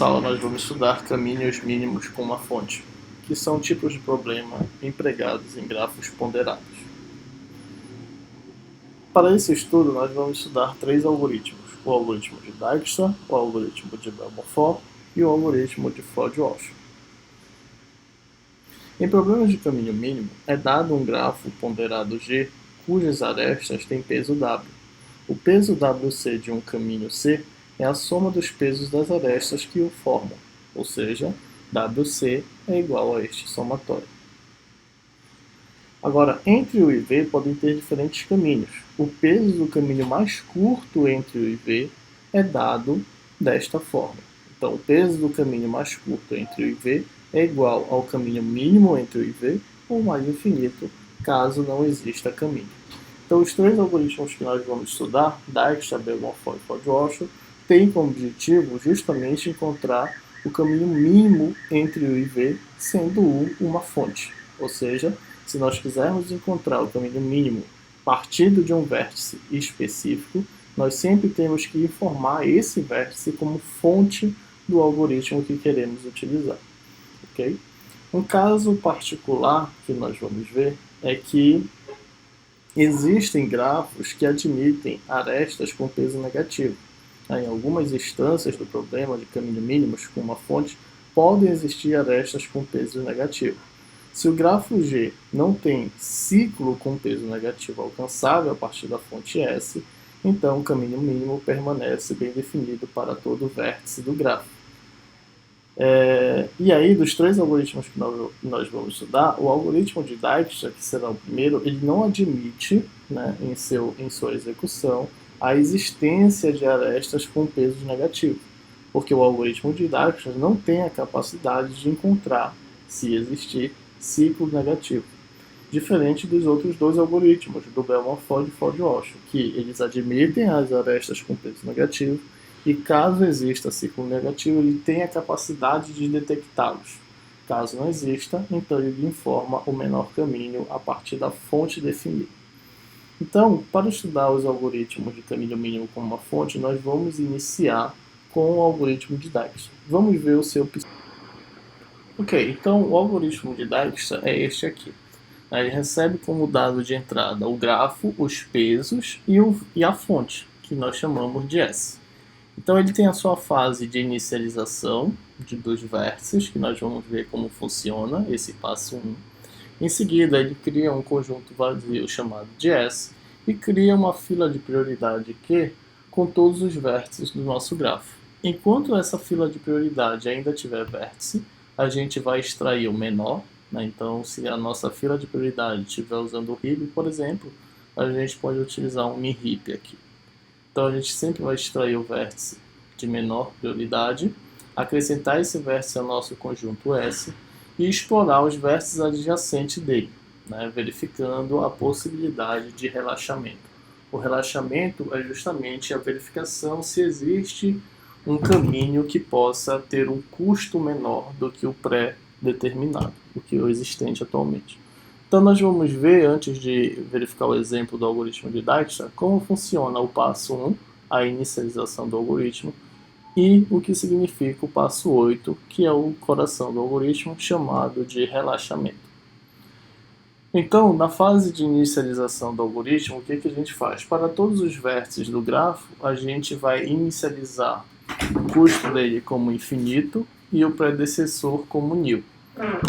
Nessa aula nós vamos estudar caminhos mínimos com uma fonte, que são tipos de problema empregados em grafos ponderados. Para esse estudo nós vamos estudar três algoritmos: o algoritmo de Dijkstra, o algoritmo de Bell-Moffat e o algoritmo de Ford-Walsh. Em problemas de caminho mínimo, é dado um grafo ponderado G, cujas arestas têm peso W. O peso WC de um caminho C é a soma dos pesos das arestas que o formam, ou seja, WC é igual a este somatório. Agora, entre o IV podem ter diferentes caminhos. O peso do caminho mais curto entre o IV é dado desta forma. Então, o peso do caminho mais curto entre o IV é igual ao caminho mínimo entre o IV ou mais infinito, caso não exista caminho. Então, os três algoritmos que nós vamos estudar, Dijkstra, Bell-Moffat e Ford-Walsh, têm como objetivo justamente encontrar o caminho mínimo entre o IV, sendo U uma fonte. Ou seja, se nós quisermos encontrar o caminho mínimo partindo de um vértice específico, nós sempre temos que informar esse vértice como fonte do algoritmo que queremos utilizar. Okay? Um caso particular que nós vamos ver é que existem grafos que admitem arestas com peso negativo. Em algumas instâncias do problema de caminho mínimos com uma fonte, podem existir arestas com peso negativo. Se o grafo G não tem ciclo com peso negativo alcançável a partir da fonte S, então o caminho mínimo permanece bem definido para todo o vértice do grafo. E aí, dos três algoritmos que nós vamos estudar, o algoritmo de Dijkstra, que será o primeiro, ele não admite, né, em sua execução, a existência de arestas com pesos negativos, porque o algoritmo de Dijkstra não tem a capacidade de encontrar, se existir, ciclo negativo, diferente dos outros dois algoritmos, do Bell-Moffat e Ford-Walsh, que eles admitem as arestas com peso negativo e, caso exista ciclo negativo, ele tem a capacidade de detectá-los. Caso não exista, então ele informa o menor caminho a partir da fonte definida. Então, para estudar os algoritmos de caminho mínimo com uma fonte, nós vamos iniciar com o algoritmo de Dijkstra. Vamos ver o seu... Ok, então o algoritmo de Dijkstra é este aqui. Ele recebe como dado de entrada o grafo, os pesos e a fonte, que nós chamamos de S. Então ele tem a sua fase de inicialização dos vértices, que nós vamos ver como funciona esse passo 1. Em seguida, ele cria um conjunto vazio chamado de S e cria uma fila de prioridade Q com todos os vértices do nosso grafo. Enquanto essa fila de prioridade ainda tiver vértice, a gente vai extrair o menor, né? Então, se a nossa fila de prioridade estiver usando o heap, por exemplo, a gente pode utilizar um min-heap aqui. Então, a gente sempre vai extrair o vértice de menor prioridade, acrescentar esse vértice ao nosso conjunto S e explorar os vértices adjacentes dele, né? Verificando a possibilidade de relaxamento. O relaxamento é justamente a verificação se existe um caminho que possa ter um custo menor do que o pré-determinado, do que o existente atualmente. Então nós vamos ver, antes de verificar o exemplo do algoritmo de Dijkstra, como funciona o passo 1, a inicialização do algoritmo, e o que significa o passo 8, que é o coração do algoritmo, chamado de relaxamento. Então, na fase de inicialização do algoritmo, o que a gente faz? Para todos os vértices do grafo, a gente vai inicializar o custo dele como infinito e o predecessor como nil.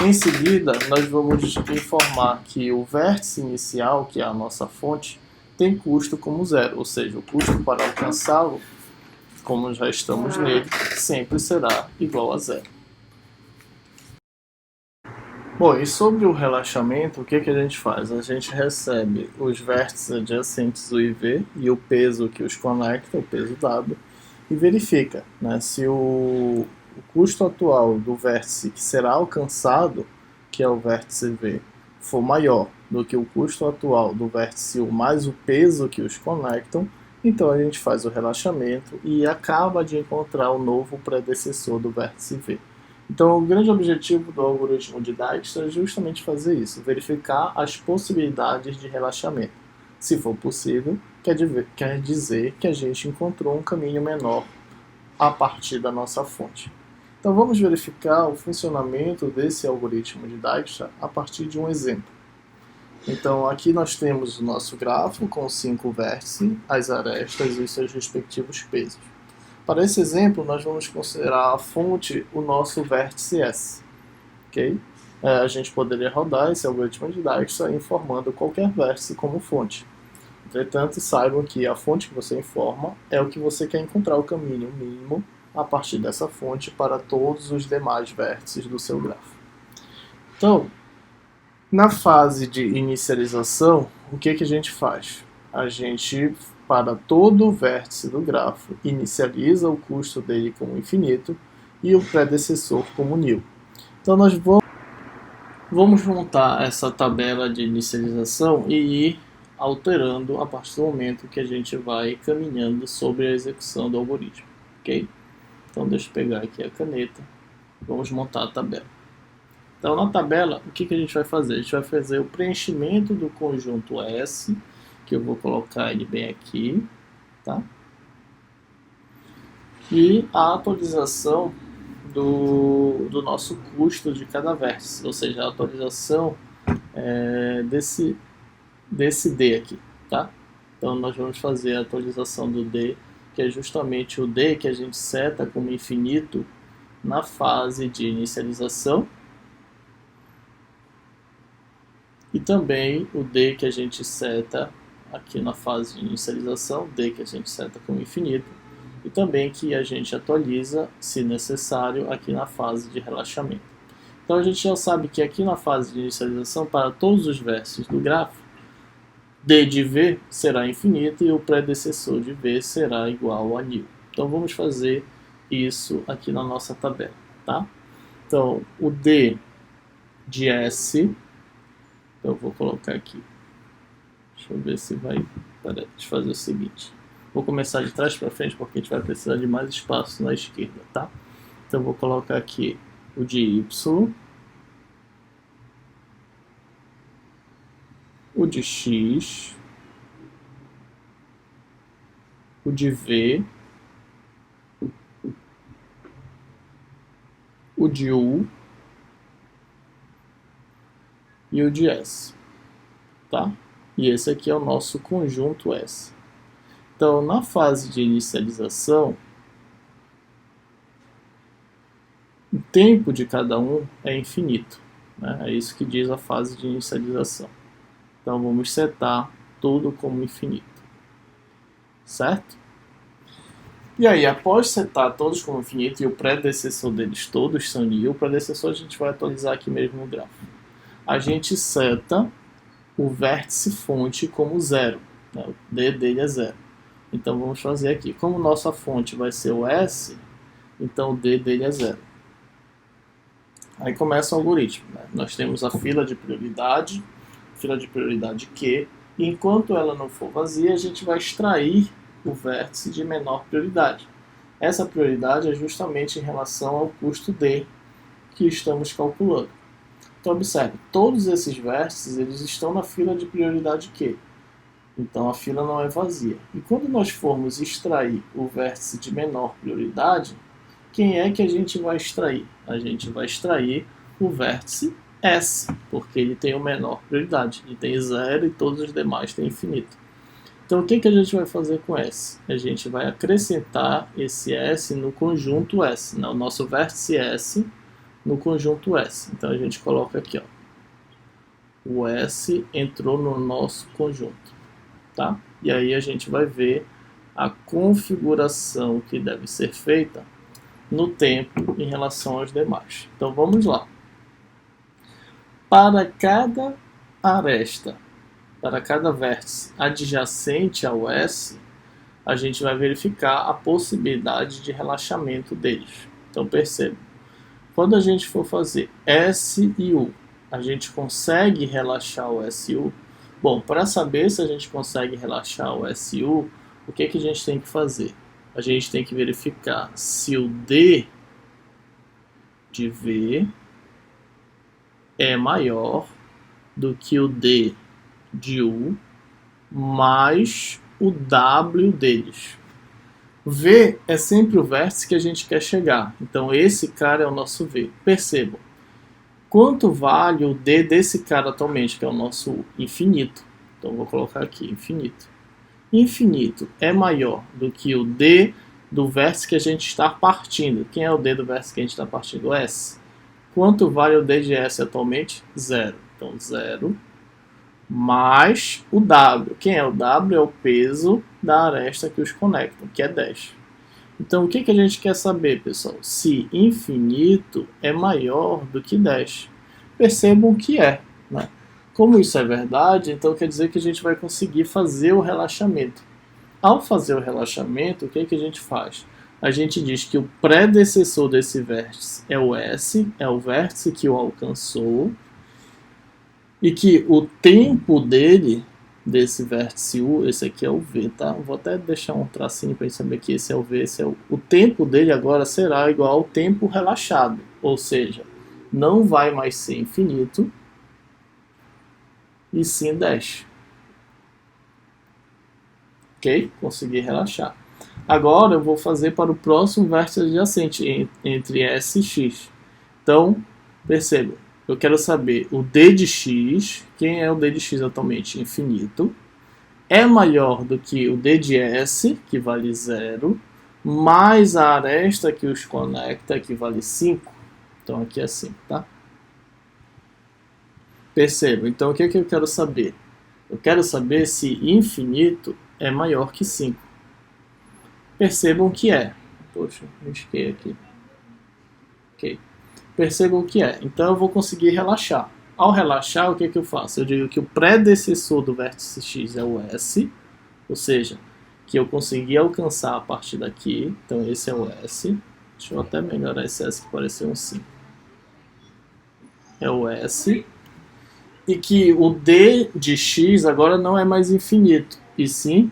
Em seguida, nós vamos informar que o vértice inicial, que é a nossa fonte, tem custo como zero, ou seja, o custo para alcançá-lo, como já estamos nele, sempre será igual a zero. Bom, e sobre o relaxamento, o que a gente faz? A gente recebe os vértices adjacentes do IV e o peso que os conecta, o peso W, e verifica, né, se o custo atual do vértice que será alcançado, que é o vértice V, for maior do que o custo atual do vértice U mais o peso que os conectam, então a gente faz o relaxamento e acaba de encontrar o novo predecessor do vértice V. Então, o grande objetivo do algoritmo de Dijkstra é justamente fazer isso, verificar as possibilidades de relaxamento. Se for possível, quer dizer que a gente encontrou um caminho menor a partir da nossa fonte. Então vamos verificar o funcionamento desse algoritmo de Dijkstra a partir de um exemplo. Então aqui nós temos o nosso grafo com 5 vértices, as arestas e os seus respectivos pesos. Para esse exemplo, nós vamos considerar a fonte o nosso vértice S. Okay? A gente poderia rodar esse algoritmo de Dijkstra informando qualquer vértice como fonte. Entretanto, saibam que a fonte que você informa é o que você quer encontrar o caminho mínimo a partir dessa fonte para todos os demais vértices do seu grafo. Então, na fase de inicialização, o que a gente faz? A gente, para todo vértice do grafo, inicializa o custo dele como infinito e o predecessor como nil. Então nós vamos montar essa tabela de inicialização e ir alterando a partir do momento que a gente vai caminhando sobre a execução do algoritmo, ok? Então deixa eu pegar aqui a caneta, vamos montar a tabela. Então na tabela, o que a gente vai fazer? A gente vai fazer o preenchimento do conjunto S, que eu vou colocar ele bem aqui, tá? E a atualização do nosso custo de cada vértice, ou seja, a atualização desse D aqui, tá? Então nós vamos fazer a atualização do D, que é justamente o D que a gente seta como infinito na fase de inicialização, e também o D que a gente seta aqui na fase de inicialização, D que a gente seta como infinito, e também que a gente atualiza, se necessário, aqui na fase de relaxamento. Então a gente já sabe que aqui na fase de inicialização, para todos os vértices do grafo, D de V será infinito e o predecessor de V será igual a nil. Então vamos fazer isso aqui na nossa tabela, tá? Então o D de S, eu vou colocar aqui, deixa eu ver se vai, deixa eu fazer o seguinte, vou começar de trás para frente porque a gente vai precisar de mais espaço na esquerda, tá? Então eu vou colocar aqui o de Y, o de X, o de V, o de U e o de S, tá? E esse aqui é o nosso conjunto S. Então, na fase de inicialização, o tempo de cada um é infinito, né? É isso que diz a fase de inicialização. Então vamos setar tudo como infinito, certo? E aí, após setar todos como infinito e o predecessor deles todos são nil, o predecessor a gente vai atualizar aqui mesmo no gráfico. A gente seta o vértice fonte como zero, né? O D dele é zero. Então vamos fazer aqui. Como nossa fonte vai ser o S, então o D dele é zero. Aí começa o algoritmo, né? Nós temos a fila de prioridade Q, e enquanto ela não for vazia, a gente vai extrair o vértice de menor prioridade. Essa prioridade é justamente em relação ao custo D que estamos calculando. Então observe, todos esses vértices eles estão na fila de prioridade Q. Então a fila não é vazia. E quando nós formos extrair o vértice de menor prioridade, quem é que a gente vai extrair? A gente vai extrair o vértice S, porque ele tem o menor prioridade. Ele tem 0 e todos os demais têm infinito. Então o que a gente vai fazer com S? A gente vai acrescentar esse S no conjunto S, né? O nosso vértice S no conjunto S. Então a gente coloca aqui, ó, o S entrou no nosso conjunto, tá? E aí a gente vai ver a configuração que deve ser feita no tempo em relação aos demais. Então vamos lá. Para cada aresta, para cada vértice adjacente ao S, a gente vai verificar a possibilidade de relaxamento deles. Então perceba, quando a gente for fazer S e U, a gente consegue relaxar o SU? Bom, para saber se a gente consegue relaxar o SU, o que a gente tem que fazer? A gente tem que verificar se o D de V é maior do que o D de U mais o W deles. V é sempre o vértice que a gente quer chegar. Então esse cara é o nosso V. Percebam. Quanto vale o D desse cara atualmente, que é o nosso infinito? Então vou colocar aqui, infinito. Infinito é maior do que o D do vértice que a gente está partindo. Quem é o D do vértice que a gente está partindo? S. Quanto vale o D de S atualmente? 0. Então 0 mais o W. Quem é o W? É o peso da aresta que os conectam, que é 10. Então, o que a gente quer saber, pessoal? Se infinito é maior do que 10. Percebam que é, né? Como isso é verdade, então quer dizer que a gente vai conseguir fazer o relaxamento. Ao fazer o relaxamento, o que a gente faz? A gente diz que o predecessor desse vértice é o S, é o vértice que o alcançou, e que o tempo dele, desse vértice U, esse aqui é o V, tá? Vou até deixar um tracinho para saber que esse é o V, esse é o tempo dele agora será igual ao tempo relaxado, ou seja, não vai mais ser infinito, e sim 10. Ok? Consegui relaxar. Agora eu vou fazer para o próximo vértice adjacente entre S e X. Então, perceba, eu quero saber o D de X, quem é o D de X atualmente? Infinito. É maior do que o D de S, que vale 0, mais a aresta que os conecta, que vale 5. Então aqui é 5, tá? Perceba, então o que eu quero saber? Eu quero saber se infinito é maior que 5. Percebam que é. Poxa, risquei aqui. Ok. Percebam que é. Então eu vou conseguir relaxar. Ao relaxar, o que eu faço? Eu digo que o predecessor do vértice X é o S, ou seja, que eu consegui alcançar a partir daqui. Então esse é o S. Deixa eu até melhorar esse S que pareceu um 5. É o S. E que o D de X agora não é mais infinito, e sim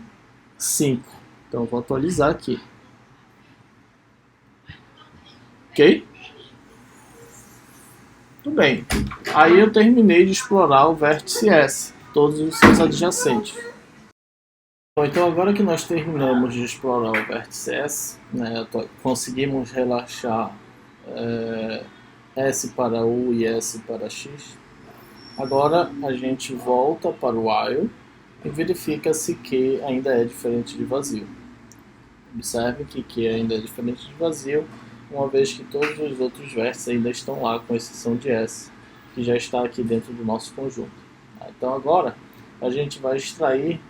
5. Então eu vou atualizar aqui. Ok? Tudo bem. Aí eu terminei de explorar o vértice S, todos os seus adjacentes. Bom, então agora que nós terminamos de explorar o vértice S, né, conseguimos relaxar S para U e S para X, agora a gente volta para o while e verifica se Q ainda é diferente de vazio. Observe que Q ainda é diferente de vazio, uma vez que todos os outros vértices ainda estão lá, com exceção de S, que já está aqui dentro do nosso conjunto. Então agora a gente vai extrair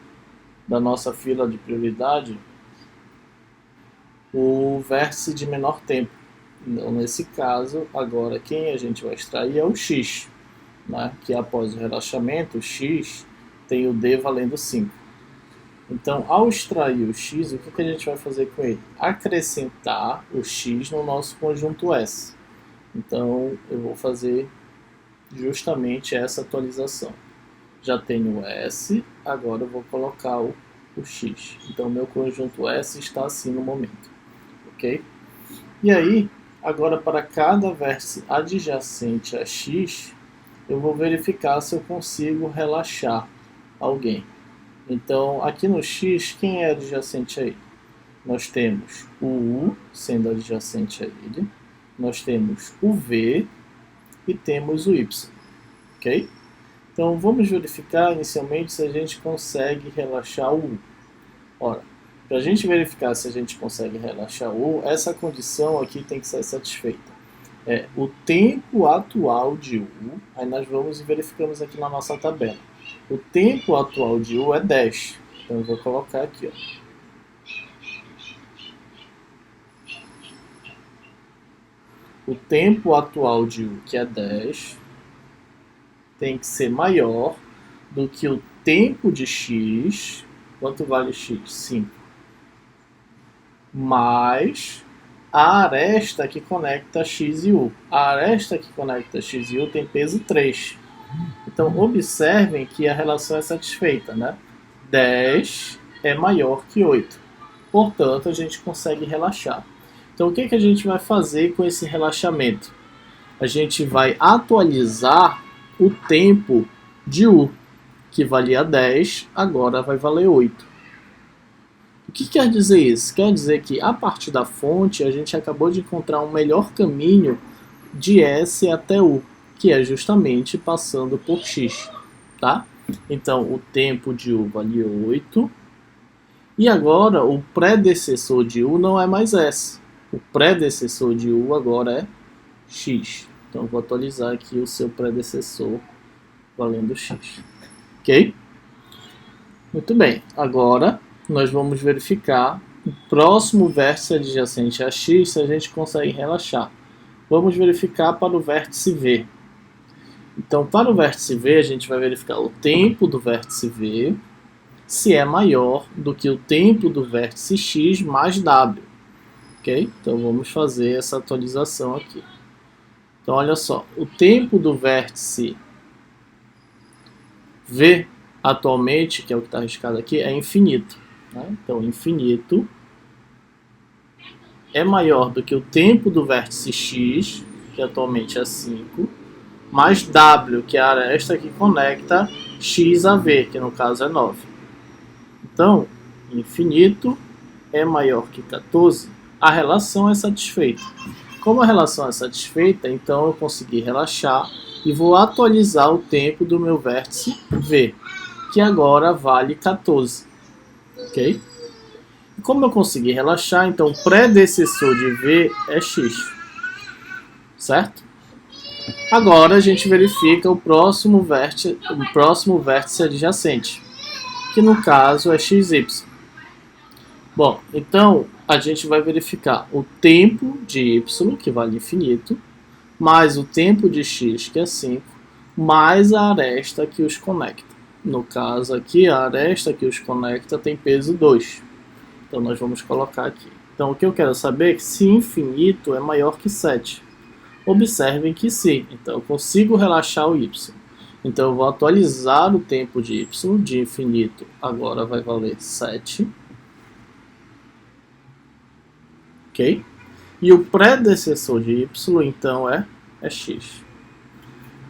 da nossa fila de prioridade o vértice de menor tempo. Então, nesse caso, agora quem a gente vai extrair é o X, né? Que após o relaxamento, o X tem o D valendo 5. Então, ao extrair o X, o que a gente vai fazer com ele? Acrescentar o X no nosso conjunto S. Então, eu vou fazer justamente essa atualização. Já tenho o S, agora eu vou colocar o X. Então, meu conjunto S está assim no momento. Ok? E aí, agora para cada vértice adjacente a X, eu vou verificar se eu consigo relaxar alguém. Então, aqui no X, quem é adjacente a ele? Nós temos o U sendo adjacente a ele, nós temos o V e temos o Y, ok? Então, vamos verificar inicialmente se a gente consegue relaxar o U. Ora, para a gente verificar se a gente consegue relaxar o U, essa condição aqui tem que ser satisfeita. É o tempo atual de U, aí nós vamos e verificamos aqui na nossa tabela. O tempo atual de U é 10. Então eu vou colocar aqui, ó. O tempo atual de U, que é 10, tem que ser maior do que o tempo de X. Quanto vale X? 5. Mais a aresta que conecta X e U. A aresta que conecta X e U tem peso 3. Então, observem que a relação é satisfeita, né? 10 é maior que 8. Portanto, a gente consegue relaxar. Então, o que a gente vai fazer com esse relaxamento? A gente vai atualizar o tempo de U, que valia 10, agora vai valer 8. O que quer dizer isso? Quer dizer que a partir da fonte a gente acabou de encontrar um melhor caminho de S até U, que é justamente passando por X, tá? Então o tempo de U valia 8, e agora o predecessor de U não é mais S. O predecessor de U agora é X. Então vou atualizar aqui o seu predecessor valendo X. Ok? Muito bem. Agora nós vamos verificar o próximo vértice adjacente a X se a gente consegue relaxar. Vamos verificar para o vértice V. Então, para o vértice V, a gente vai verificar o tempo do vértice V se é maior do que o tempo do vértice X mais W. Ok? Então, vamos fazer essa atualização aqui. Então, olha só. O tempo do vértice V, atualmente, que é o que está arriscado aqui, é infinito. Né? Então, infinito é maior do que o tempo do vértice X, que atualmente é 5, mais W, que é a aresta que conecta X a V, que no caso é 9. Então, infinito é maior que 14, a relação é satisfeita. Como a relação é satisfeita, então eu consegui relaxar e vou atualizar o tempo do meu vértice V, que agora vale 14. Ok? E como eu consegui relaxar, então o predecessor de V é X. Certo? Agora a gente verifica o próximo vértice adjacente, que no caso é XY. Bom, então a gente vai verificar o tempo de Y, que vale infinito, mais o tempo de X, que é 5, mais a aresta que os conecta. No caso aqui, a aresta que os conecta tem peso 2. Então nós vamos colocar aqui. Então o que eu quero saber é se infinito é maior que 7. Observem que sim, então eu consigo relaxar o Y. Então eu vou atualizar o tempo de Y, de infinito agora vai valer 7. Ok? E o predecessor de Y então é X.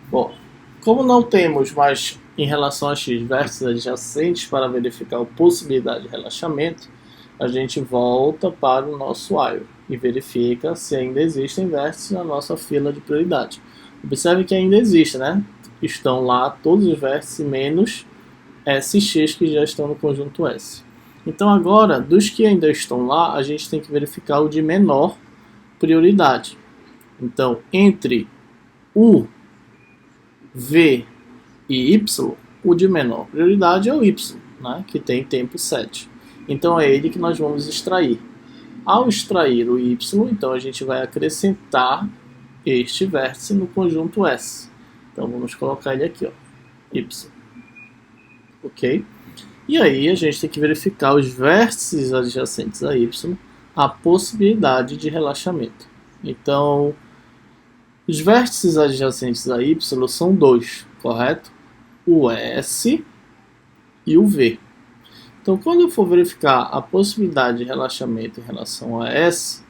Bom, como não temos mais em relação a X vértices adjacentes para verificar a possibilidade de relaxamento, a gente volta para o nosso while e verifica se ainda existem vértices na nossa fila de prioridade. Observe que ainda existe, né? Estão lá todos os vértices menos SX que já estão no conjunto S. Então agora, dos que ainda estão lá, a gente tem que verificar o de menor prioridade. Então, entre U, V e Y, o de menor prioridade é o Y, né? Que tem tempo 7. Então é ele que nós vamos extrair. Ao extrair o Y, então a gente vai acrescentar este vértice no conjunto S. Então vamos colocar ele aqui, ó, Y. Ok? E aí a gente tem que verificar os vértices adjacentes a Y, a possibilidade de relaxamento. Então, os vértices adjacentes a Y são 2, correto? O S e o V. Então, quando eu for verificar a possibilidade de relaxamento em relação a S,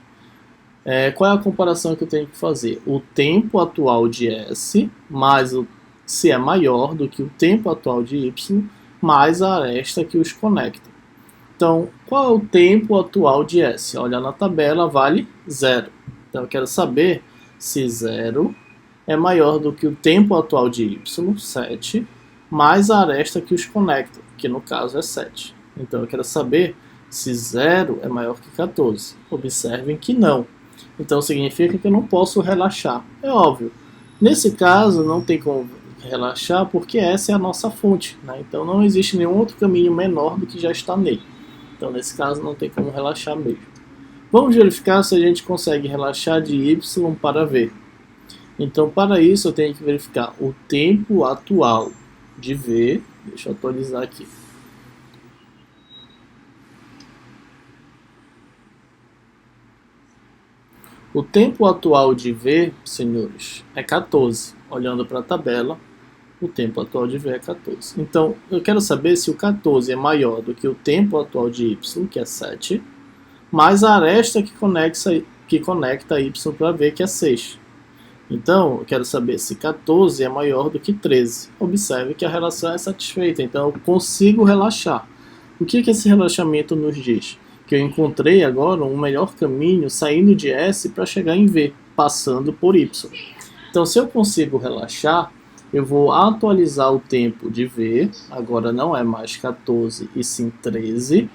qual é a comparação que eu tenho que fazer? O tempo atual de S, mais se é maior do que o tempo atual de Y, mais a aresta que os conecta. Então, qual é o tempo atual de S? Olha na tabela, vale 0. Então, eu quero saber se 0 é maior do que o tempo atual de Y, 7, mais a aresta que os conecta, que no caso é 7. Então eu quero saber se 0 é maior que 14. Observem que não. Então significa que eu não posso relaxar. É óbvio. Nesse caso não tem como relaxar porque essa é a nossa fonte. Né? Então não existe nenhum outro caminho menor do que já está nele. Então nesse caso não tem como relaxar mesmo. Vamos verificar se a gente consegue relaxar de Y para V. Então para isso eu tenho que verificar o tempo atual de V. Deixa eu atualizar aqui. O tempo atual de V, senhores, é 14. Olhando para a tabela, o tempo atual de V é 14. Então, eu quero saber se o 14 é maior do que o tempo atual de Y, que é 7, mais a aresta que conecta Y para V, que é 6. Então, eu quero saber se 14 é maior do que 13. Observe que a relação é satisfeita, então eu consigo relaxar. O que esse relaxamento nos diz? que eu encontrei agora um melhor caminho saindo de S para chegar em V, passando por Y. Então, se eu consigo relaxar, eu vou atualizar o tempo de V, agora não é mais 14 e sim 13,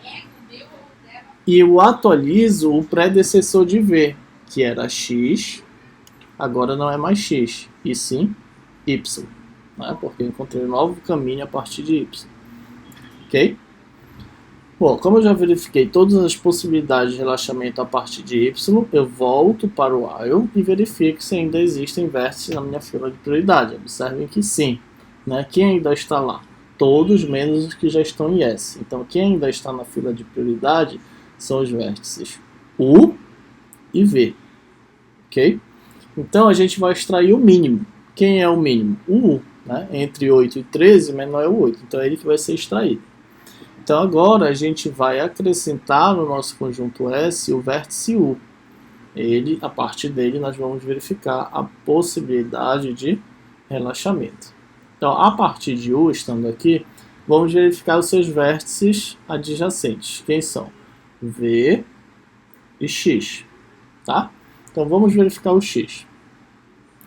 e eu atualizo o predecessor de V, que era X, agora não é mais X, e sim Y, né? Porque eu encontrei um novo caminho a partir de Y. Ok? Bom, como eu já verifiquei todas as possibilidades de relaxamento a partir de Y, eu volto para o while e verifico se ainda existem vértices na minha fila de prioridade. Observem que sim. Né? Quem ainda está lá? Todos menos os que já estão em S. Então, quem ainda está na fila de prioridade são os vértices U e V. Ok? Então, a gente vai extrair o mínimo. Quem é o mínimo? O U. Né? Entre 8 e 13, menor é o 8. Então, é ele que vai ser extraído. Então agora a gente vai acrescentar no nosso conjunto S o vértice U. A partir dele nós vamos verificar a possibilidade de relaxamento. Então a partir de U, estando aqui, vamos verificar os seus vértices adjacentes. Quem são? V e X. Tá? Então vamos verificar o X.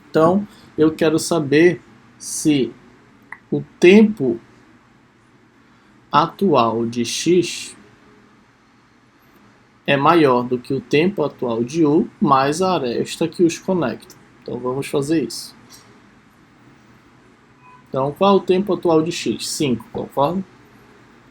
Então eu quero saber se o tempo atual de X é maior do que o tempo atual de U mais a aresta que os conecta. Então vamos fazer isso. Então qual é o tempo atual de X? 5, concorda?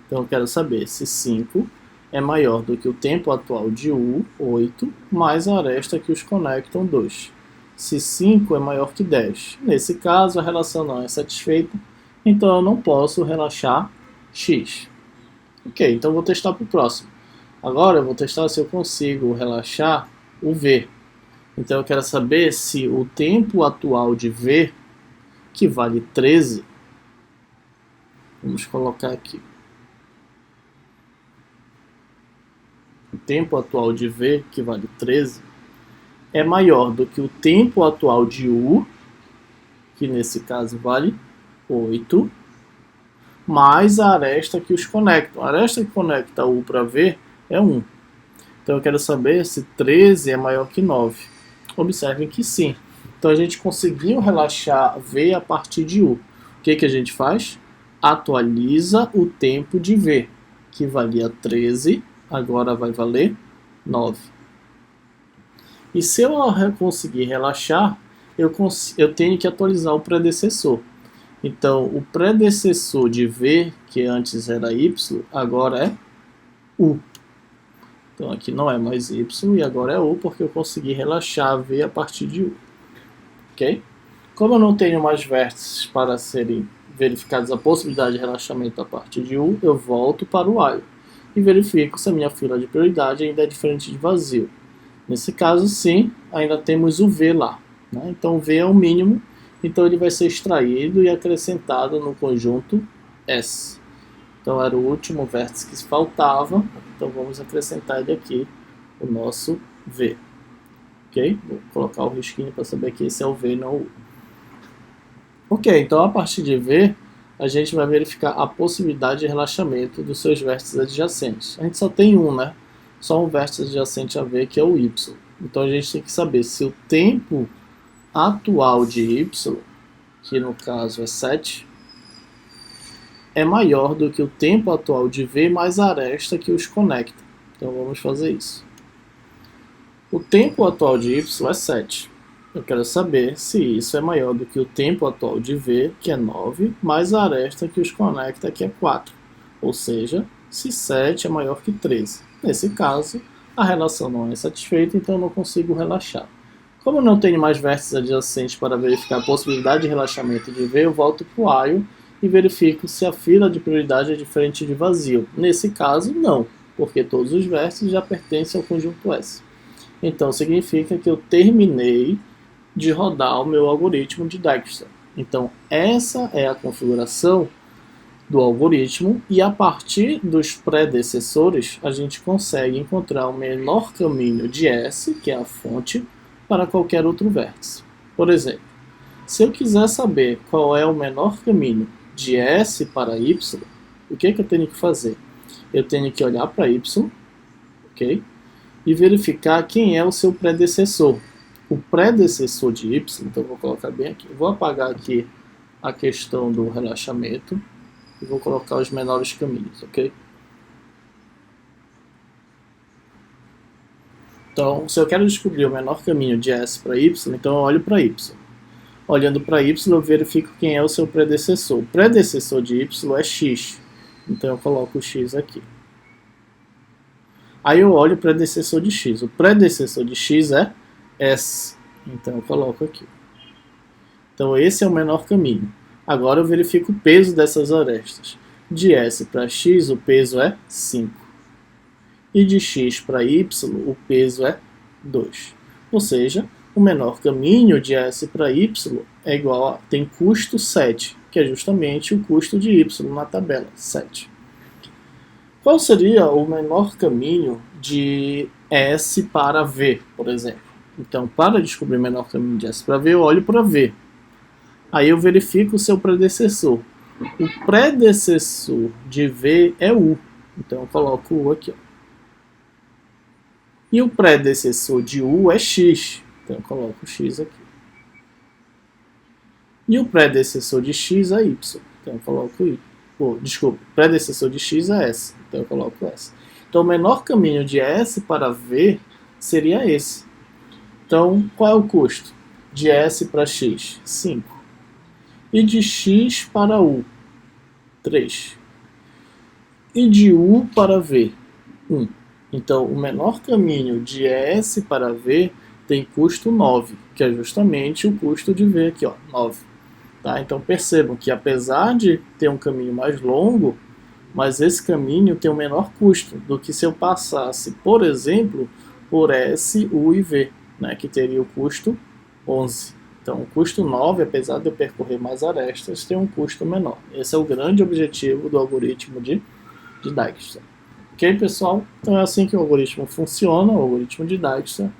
Então eu quero saber se 5 é maior do que o tempo atual de U, 8, mais a aresta que os conectam, 2. Se 5 é maior que 10. Nesse caso a relação não é satisfeita, então eu não posso relaxar X. Ok, então vou testar para o próximo. Agora eu vou testar se eu consigo relaxar o V. Então eu quero saber se o tempo atual de V, que vale 13, vamos colocar aqui. O tempo atual de V, que vale 13, é maior do que o tempo atual de U, que nesse caso vale 8, mais a aresta que os conectam. A aresta que conecta U para V é 1. Então eu quero saber se 13 é maior que 9. Observem que sim. Então a gente conseguiu relaxar V a partir de U. O que a gente faz? Atualiza o tempo de V, que valia 13, agora vai valer 9. E se eu conseguir relaxar, eu tenho que atualizar o predecessor. Então, o predecessor de V, que antes era Y, agora é U. Então, aqui não é mais Y e agora é U, porque eu consegui relaxar V a partir de U. Ok? Como eu não tenho mais vértices para serem verificados a possibilidade de relaxamento a partir de U, eu volto para o while e verifico se a minha fila de prioridade ainda é diferente de vazio. Nesse caso, sim, ainda temos o V lá. Né? Então, o V é o mínimo. Então ele vai ser extraído e acrescentado no conjunto S. Então era o último vértice que faltava. Então vamos acrescentar ele aqui, o nosso V. Ok? Vou colocar o risquinho para saber que esse é o V e não o U. Ok, então a partir de V, a gente vai verificar a possibilidade de relaxamento dos seus vértices adjacentes. A gente só tem um, né? Só um vértice adjacente a V, que é o Y. Então a gente tem que saber se o tempo atual de Y, que no caso é 7, é maior do que o tempo atual de V mais a aresta que os conecta. Então vamos fazer isso. O tempo atual de Y é 7. Eu quero saber se isso é maior do que o tempo atual de V, que é 9, mais a aresta que os conecta, que é 4. Ou seja, se 7 é maior que 13. Nesse caso, a relação não é satisfeita, então eu não consigo relaxar. Como eu não tenho mais vértices adjacentes para verificar a possibilidade de relaxamento de V, eu volto para o while e verifico se a fila de prioridade é diferente de vazio. Nesse caso, não, porque todos os vértices já pertencem ao conjunto S. Então, significa que eu terminei de rodar o meu algoritmo de Dijkstra. Então, essa é a configuração do algoritmo e a partir dos predecessores, a gente consegue encontrar o menor caminho de S, que é a fonte, para qualquer outro vértice. Por exemplo, se eu quiser saber qual é o menor caminho de S para Y, o que eu tenho que fazer? Eu tenho que olhar para Y, ok? E verificar quem é o seu predecessor. O predecessor de y, então eu vou colocar bem aqui. Vou apagar aqui a questão do relaxamento e vou colocar os menores caminhos, ok? Então, se eu quero descobrir o menor caminho de S para y, então eu olho para y. Olhando para y, eu verifico quem é o seu predecessor. O predecessor de y é x, então eu coloco o x aqui. Aí eu olho o predecessor de x. O predecessor de x é S, então eu coloco aqui. Então esse é o menor caminho. Agora eu verifico o peso dessas arestas. De S para x, o peso é 5. E de x para y, o peso é 2. Ou seja, o menor caminho de S para y é igual a, tem custo 7, que é justamente o custo de y na tabela, 7. Qual seria o menor caminho de S para V, por exemplo? Então, para descobrir o menor caminho de S para V, eu olho para V. Aí eu verifico o seu predecessor. O predecessor de V é U. Então eu coloco U aqui. Ó. E o predecessor de U é X. Então eu coloco X aqui. E o predecessor de X é Y. Então eu coloco Y. Desculpa, o predecessor de X é S. Então eu coloco S. Então o menor caminho de S para V seria esse. Então qual é o custo? De S para X? 5. E de x para u, 3. E de u para v, 1. Então, o menor caminho de S para V tem custo 9, que é justamente o custo de V aqui, ó, 9. Tá? Então, percebam que apesar de ter um caminho mais longo, mas esse caminho tem um menor custo do que se eu passasse, por exemplo, por S, U e V, né, que teria o custo 11. Então, o custo 9, apesar de eu percorrer mais arestas, tem um custo menor. Esse é o grande objetivo do algoritmo de Dijkstra. Ok, pessoal? Então é assim que o algoritmo funciona, o algoritmo de Dijkstra.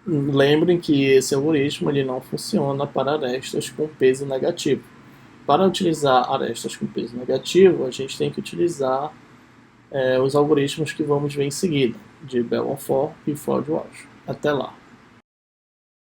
Lembrem que esse algoritmo ele não funciona para arestas com peso negativo. Para utilizar arestas com peso negativo, a gente tem que utilizar os algoritmos que vamos ver em seguida, de Bell-Bonfort e Ford-Walsh. Até lá!